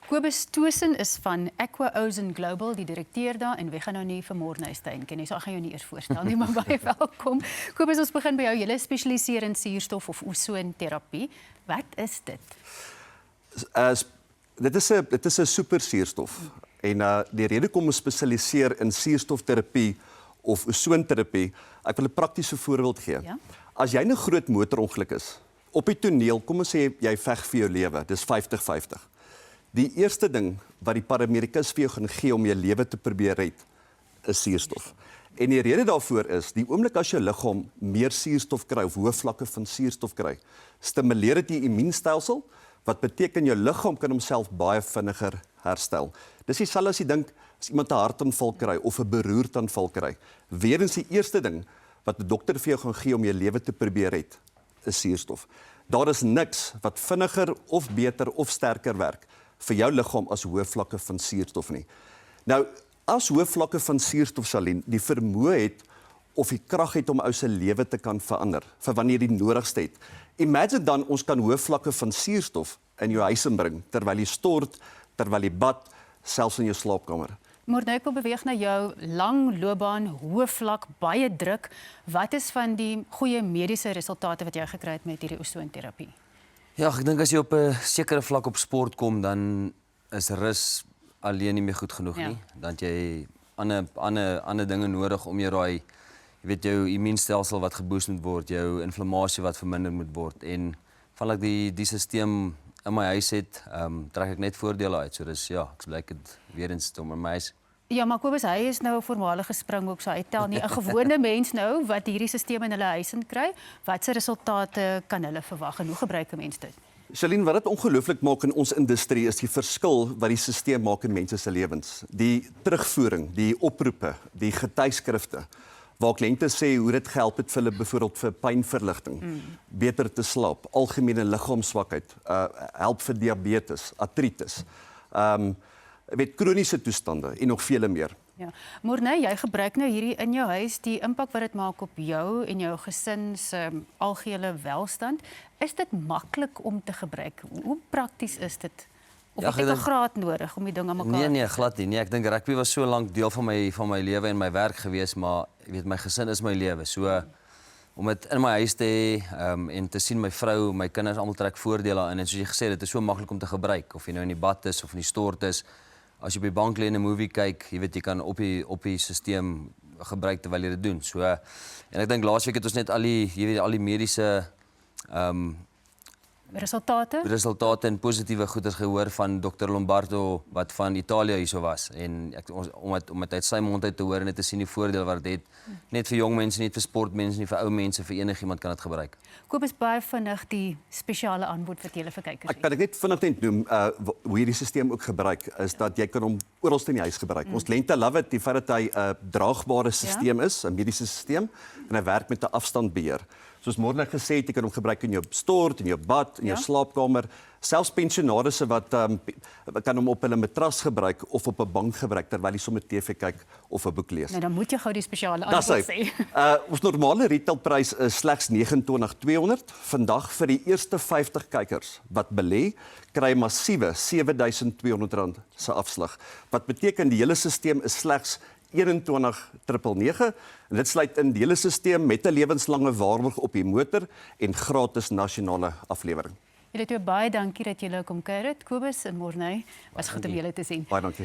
Kobus Toosen is van Aqua Ozone Global, die direkteur daar, en we gaan nou nie vir Mornhuistuin ken nie, so ek gaan jou nie eers voorstel nie, maar baie welkom. Kobus, ons begin by jou. Julle spesialiseer in suurstof of ozonterapie. Wat is dit? Dit is 'n super suurstof. En die rede kom ons spesialiseer in suurstofterapie of ozonterapie, ek wil 'n praktiese voorbeeld gee. Ja? As jy in 'n groot motorongeluk is, op die toneel, kom ons sê jy veg vir jou lewe, dis 50-50. Die eerste ding wat die paramedikus vir jou gaan gee om jou lewe te probeer red, is suurstof. En die rede daarvoor is, die oomblik as jou liggaam meer suurstof kry of hoë vlakke van suurstof kry, stimuleer dit die immuunstelsel, wat beteken jou liggaam kan homself baie vinniger herstel. Dis dieselfde as jy dink as iemand 'n hartaanval kry of 'n beroertaanval kry. Weerens die eerste ding wat 'n dokter vir jou gaan gee om jou lewe te probeer red, is suurstof. Daar is niks wat vinniger of beter of sterker werk vir jou liggaam as hoë vlakke van suurstof nie. Nou, as hoë vlakke van suurstof Salien die vermoë het of die krag het om ou se lewe te kan verander vir wanneer die nodigste het. Imagine dan ons kan hoë vlakke van suurstof in jou huis inbring terwyl jy stort, terwyl jy bad, selfs in jou slaapkamer. Mornay, ek wil beweeg na jou lang loopbaan, hoë vlak, baie druk. Wat is van die goeie mediese resultate wat jy gekry het met hierdie ozonterapie? Ja, ek dink as jy op 'n sekere vlak op sport kom, dan is rus alleen nie meer goed genoeg nie. Dan het jy ander dinge nodig om jou jou immuunstelsel wat geboost moet word, jou inflammasie wat verminder moet word. En van ek die stelsel in my huis het, trek ek net voordele uit. So dis ja, ek blyk dit weer eens om in my huis. Ja, maar Kobus, hy is nou 'n voormalige Springbok, so hy tel nie 'n gewone mens nou wat hierdie stelsel in hulle huis in kry. Watse resultate kan hulle verwag en hoe gebruik 'n mens dit? Charlene, wat dit ongelooflik maak in ons industrie is die verskil wat die stelsel maak in mense se lewens. Die terugvoering, die oproepe, die getuieskrifte waar kliënte sê hoe dit gehelp het vir hulle byvoorbeeld vir pynverligting, beter te slaap, algemene liggaamswakheid, help vir diabetes, artritis, kroniese toestande en nog vele meer. Ja. Mornay, jy gebruik nou hierdie in jou huis, die impak wat dit maak op jou en jou gesin se algehele welstand. Is dit maklik om te gebruik? Hoe prakties is dit? Of het jy 'n graad nodig om die ding aan mekaar? Nee, glad nie. Nee, ek dink rugby was so lank deel van my lewe en my werk gewees, maar jy weet my gesin is my lewe. So om dit in my huis te hê en te sien my vrou, my kinders almal trek voordele aan en soos jy gesê het, dit is so maklik om te gebruik of jy nou in die bad is of in die stort is. As jy op die bank lê en 'n movie kyk, jy weet jy kan op die stelsel gebruik terwyl jy dit doen. So en ek dink laasweek het ons net al die mediese resultate en positiewe goeders gehoor van Dr. Lombardo wat van Italië hierso was en om dit uit sy mond uit te hoor en net te sien die voordeel wat dit het, net vir jong mense, nie vir sportmense nie, vir ou mense, vir enigiemand kan dit gebruik. Kobus, baie vinnig die spesiale aanbod wat jy vir kykers het. Ek net vinnig noem hoe hierdie stelsel ook gebruik is dat jy kan hom oral in die huis gebruik. Ons kliënte love it, die feit dat hy 'n draagbare stelsel is, 'n mediese stelsel en hy werk met 'n afstandbeheer. Soos Mornay gesê het, jy kan hom gebruik in jou stort, in jou bad, in jou slaapkamer. Selfs pensionaarsse wat kan hom op hulle matras gebruik of op 'n bank gebruik terwyl jy sommer TV kyk of 'n boek lees. Nou dan moet jy gou die spesiale aanbod sê. Ons normale retailprys is slegs $29,200. Vandag vir die eerste 50 kykers wat belê, kry massiewe R7,200 se afslag. Wat beteken die hele stelsel is slegs $21,999 en dit sluit in die hele stelsel met 'n lewenslange waarborg op die motor en gratis nasionale aflewering. Julle twee baie dankie dat julle kom kuier het. Kobus en Mornay, was goed om julle te sien. Baie dankie.